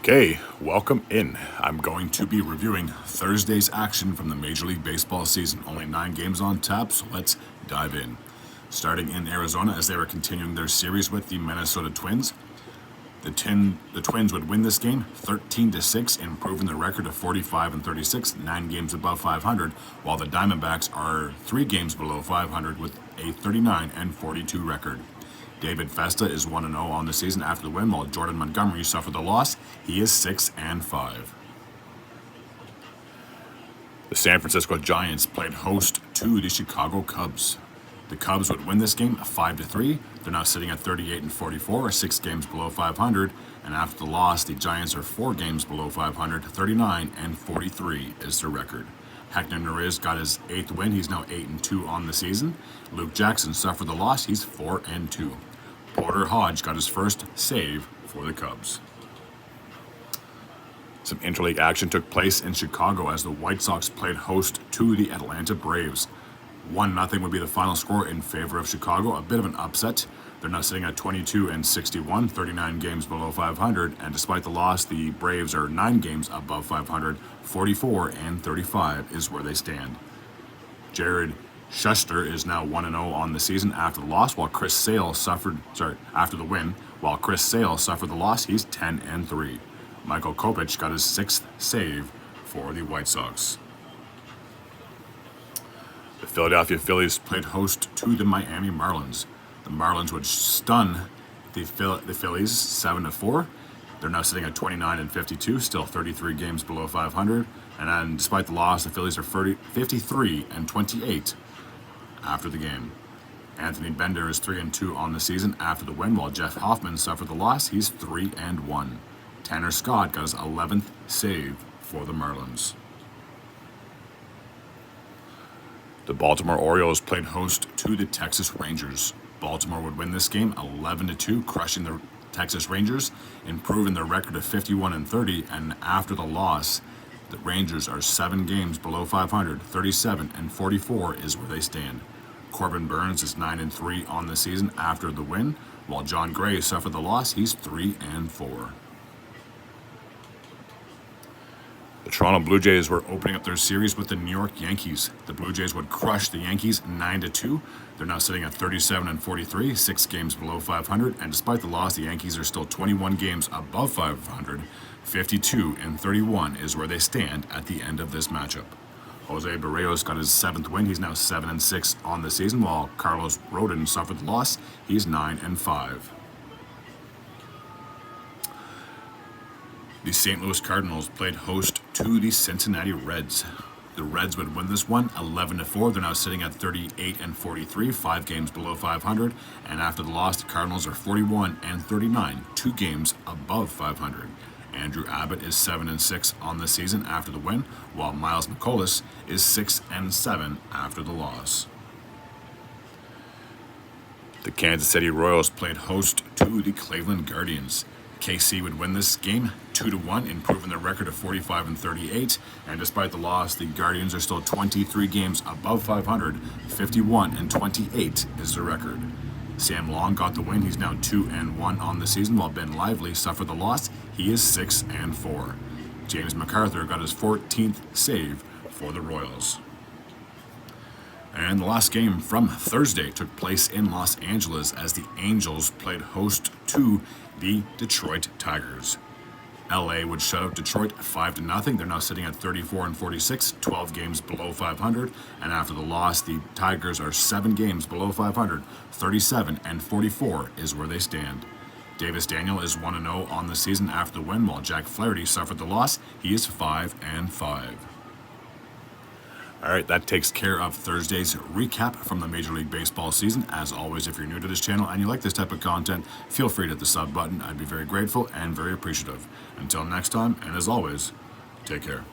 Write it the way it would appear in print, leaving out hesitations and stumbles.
Okay, welcome in. I'm going to be reviewing Thursday's action from the Major League Baseball season. Only 9 games on tap, so let's dive in. Starting in Arizona, as they were continuing their series with the Minnesota Twins. The Twins would win this game 13-6, improving their record to 45-36, 9 games above 500, while the Diamondbacks are 3 games below 500 with a 39-42 record. David Festa is 1-0 on the season after the win, while Jordan Montgomery suffered the loss. He is 6-5. The San Francisco Giants played host to the Chicago Cubs. The Cubs would win this game 5-3. They're now sitting at 38-44, 6 games below 500. And after the loss, the Giants are 4 games below 500, 39-43 is their record. Hector Neris got his 8th win. He's now 8-2 on the season. Luke Jackson suffered the loss. He's 4-2. Porter Hodge got his first save for the Cubs. Some interleague action took place in Chicago as the White Sox played host to the Atlanta Braves. 1-0 would be the final score in favor of Chicago. A bit of an upset. They're now sitting at 22-61, 39 games below 500, and despite the loss, the Braves are 9 games above 500, 44-35 is where they stand. Jared Schuster is now 1-0 on the season after the loss, while after the win, while Chris Sale suffered the loss. He's 10-3. Michael Kopech got his 6th save for the White Sox. The Philadelphia Phillies played host to the Miami Marlins. The Marlins would stun the Phillies 7-4. They're now sitting at 29-52, still 33 games below 500. And then, despite the loss, the Phillies are 53-28 after the game. Anthony Bender is 3-2 on the season after the win, while Jeff Hoffman suffered the loss. He's 3-1. Tanner Scott got his 11th save for the Marlins. The Baltimore Orioles played host to the Texas Rangers. Baltimore would win this game 11-2, crushing the Texas Rangers, improving their record to 51-30, and after the loss, the Rangers are 7 games below 500, 37-44 is where they stand. Corbin Burns is 9-3 on the season after the win, while John Gray suffered the loss. He's 3-4. The Toronto Blue Jays were opening up their series with the New York Yankees. The Blue Jays would crush the Yankees 9-2. They're now sitting at 37-43, 6 games below 500, and despite the loss, the Yankees are still 21 games above 500. 52-31 is where they stand at the end of this matchup. Jose Barrios got his 7th win. He's now 7-6 on the season, while Carlos Rodon suffered the loss. He's 9-5. The St. Louis Cardinals played host to the Cincinnati Reds. The Reds would win this one 11-4. They're now sitting at 38-43, 5 games below 500. And after the loss, the Cardinals are 41-39, 2 games above 500. Andrew Abbott is 7-6 on the season after the win, while Miles McCollum is 6-7 after the loss. The Kansas City Royals played host to the Cleveland Guardians. KC would win this game 2-1, improving their record to 45-38. And despite the loss, the Guardians are still 23 games above 500. 51-28 is their record. Sam Long got the win. He's now 2-1 on the season, while Ben Lively suffered the loss. He is 6-4. James MacArthur got his 14th save for the Royals. And the last game from Thursday took place in Los Angeles as the Angels played host to the Detroit Tigers. LA would shut out Detroit 5-0. They're now sitting at 34-46, 12 games below 500. And after the loss, the Tigers are 7 games below 500, 37-44 is where they stand. Davis Daniel is 1-0 on the season after the win, while Jack Flaherty suffered the loss. He is 5-5. All right, that takes care of Thursday's recap from the Major League Baseball season. As always, if you're new to this channel and you like this type of content, feel free to hit the sub button. I'd be very grateful and very appreciative. Until next time, and as always, take care.